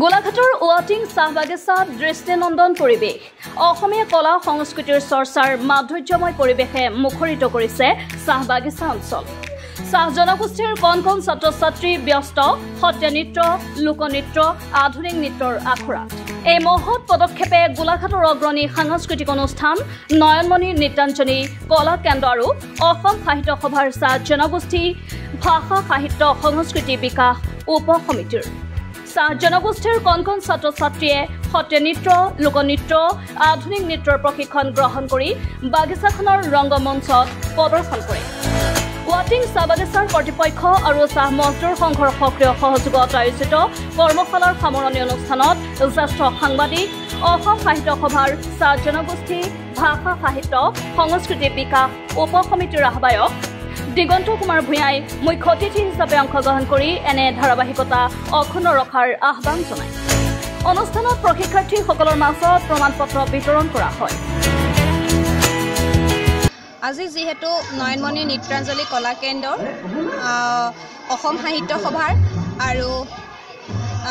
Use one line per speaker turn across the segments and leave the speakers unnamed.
গোলাঘাটৰ ৱাটিং চাহ বাগিচাত দৃষ্টিনন্দন পৰিৱেশ অসমীয়া কলা সংস্কৃতিৰ চৰ্চাৰ মাধুৰ্যময় পৰিৱেশে মুখৰিত কৰিছে চাহ বাগিচা অঞ্চল। চাহ জনগোষ্ঠীৰ কণ কণ ছাত্ৰ ছাত্ৰী ব্যস্ত সত্ৰীয়া নৃত্য, লোকনৃত্য, আধুনিক নৃত্যৰ আখৰাত। এই মহৎ পদক্ষেপে গোলাঘাটৰ অগ্ৰণী সাংস্কৃতিক অনুষ্ঠান নয়নমণি নৃত্যাঞ্জনী কলা কেন্দ্ৰ আৰু অসম সাহিত্য সভাৰ চাহ জনগোষ্ঠী ভাষা সাহিত্য সংস্কৃতি বিকাশ উপ সমিতিৰ চাহ জনগোষ্ঠীৰ কণ কণ ছাত্ৰ ছাত্ৰীয়ে সত্ৰীয়া নৃত্য, লোকনৃত্য, আধুনিক নৃত্যৰ প্ৰশিক্ষণ গ্ৰহণ কৰি বাগিচাখনৰ ৰংগমঞ্চত প্ৰদৰ্শন কৰে। ৱাটিং চাহ বাগিচাৰ কৰ্তৃপক্ষ আৰু চাহ মজদুৰ সংঘৰ সক্ৰিয় সহযোগত আয়োজিত কৰ্মশালাৰ সামৰণি অনুষ্ঠানত জ্যেষ্ঠ সাংবাদিক অসম সাহিত্য সভাৰ চাহ জনগোষ্ঠী ভাষা সাহিত্য সংস্কৃতি বিকাশ উপ সমিতিৰ আহ্বায়ক দিগন্ত কুমাৰ ভূঞাই মুখ্য অতিথি হিচাপে অংশগ্ৰহণ কৰি এনে ধাৰাবাহিকতা অক্ষুণ্ণ ৰখাৰ আহ্বান জনায়। অনুষ্ঠানত প্ৰশিক্ষাৰ্থীসকলৰ মাজত প্ৰমাণপত্ৰ বিতৰণ কৰা হয়।
আজি যেহেতু নয়নমণি নৃত্যাঞ্জলি কলা কেন্দ্ৰৰ অসম সাহিত্য সভাৰ আৰু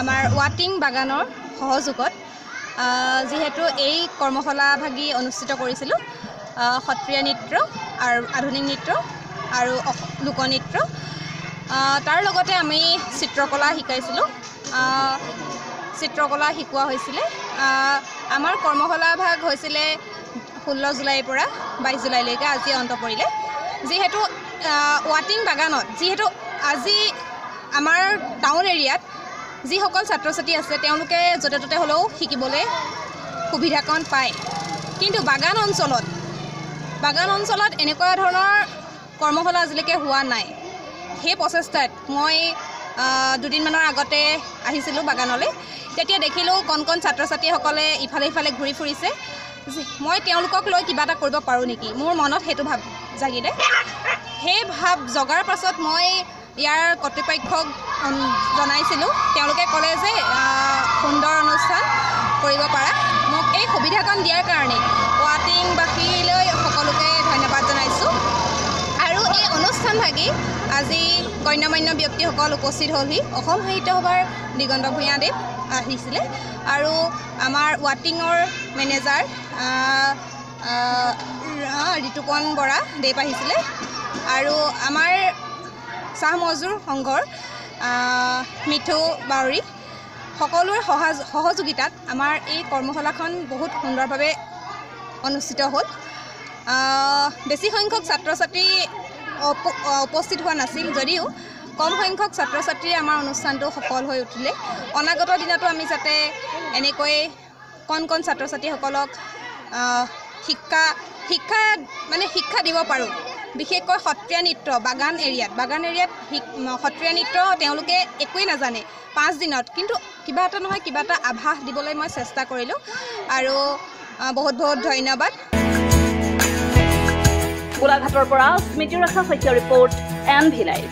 আমাৰ ৱাটিং বাগানৰ সহযোগত যেহেতু এই কৰ্মশালাভাগি অনুষ্ঠিত কৰিছিলোঁ, সত্ৰীয়া নৃত্য আৰু আধুনিক নৃত্য আৰু লোকনৃত্য, তাৰ লগতে আমি চিত্ৰকলা শিকাইছিলোঁ, চিত্ৰকলা শিকোৱা হৈছিলে। আমাৰ কৰ্মশালাভাগ হৈছিলে 16 জুলাইৰ পৰা 22 জুলাইলৈকে, আজি অন্ত পৰিলে। যিহেতু ৱাটিং বাগানত যিহেতু আজি আমাৰ টাউন এৰিয়াত যিসকল ছাত্ৰ ছাত্ৰী আছে তেওঁলোকে য'তে ত'তে হ'লেও শিকিবলৈ সুবিধাকণ পায়, কিন্তু বাগান অঞ্চলত এনেকুৱা ধৰণৰ কৰ্মশালা আজিলৈকে হোৱা নাই। সেই প্ৰচেষ্টাত মই দুদিনমানৰ আগতে আহিছিলোঁ বাগানলৈ। তেতিয়া দেখিলোঁ কণ কণ ছাত্ৰ ছাত্ৰীসকলে ইফালে সিফালে ঘূৰি ফুৰিছে। মই তেওঁলোকক লৈ কিবা এটা কৰিব পাৰোঁ নেকি, মোৰ মনত সেইটো ভাৱ জাগিলে। সেই ভাৱ জগাৰ পাছত মই ইয়াৰ কৰ্তৃপক্ষক জনাইছিলোঁ। তেওঁলোকে ক'লে যে সুন্দৰ অনুষ্ঠান কৰিব পাৰা। মোক এই সুবিধাকণ দিয়াৰ কাৰণে ৱাটিংবাসীলৈ সকলোকে ধন্যবাদ জনাইছোঁ। আৰু এই অনুষ্ঠানভাগি আজি গণ্যমান্য ব্যক্তিসকল উপস্থিত হ'লহি। অসম সাহিত্য সভাৰ দিগন্ত ভূঞাদেৱ আহিছিলে আৰু আমাৰ ৱাটিঙৰ মেনেজাৰ ঋতুপন বৰা দেৱ আহিছিলে আৰু আমাৰ চাহ মজদুৰ সংঘৰ মিঠু বাউৰী, সকলোৰে সহযোগিতাত আমাৰ এই কৰ্মশালাখন বহুত সুন্দৰভাৱে অনুষ্ঠিত হ'ল। বেছি সংখ্যক ছাত্ৰ ছাত্ৰী উপস্থিত হোৱা নাছিল যদিও কম সংখ্যক ছাত্ৰ ছাত্ৰীয়ে আমাৰ অনুষ্ঠানটো সফল হৈ উঠিলে। অনাগত দিনতো আমি যাতে এনেকৈ কণ কণ ছাত্ৰ ছাত্ৰীসকলক শিক্ষা দিব পাৰোঁ। বিশেষকৈ সত্ৰীয়া নৃত্য বাগান এৰিয়াত সত্ৰীয়া নৃত্য তেওঁলোকে একোৱেই নাজানে 5 দিনত, কিন্তু কিবা এটা নহয় কিবা এটা আভাস দিবলৈ মই চেষ্টা কৰিলোঁ আৰু বহুত বহুত ধন্যবাদ।
গোলাঘাটৰ পৰা স্মৃতিৰেখা শইকীয়াৰ ৰিপৰ্ট NV Live।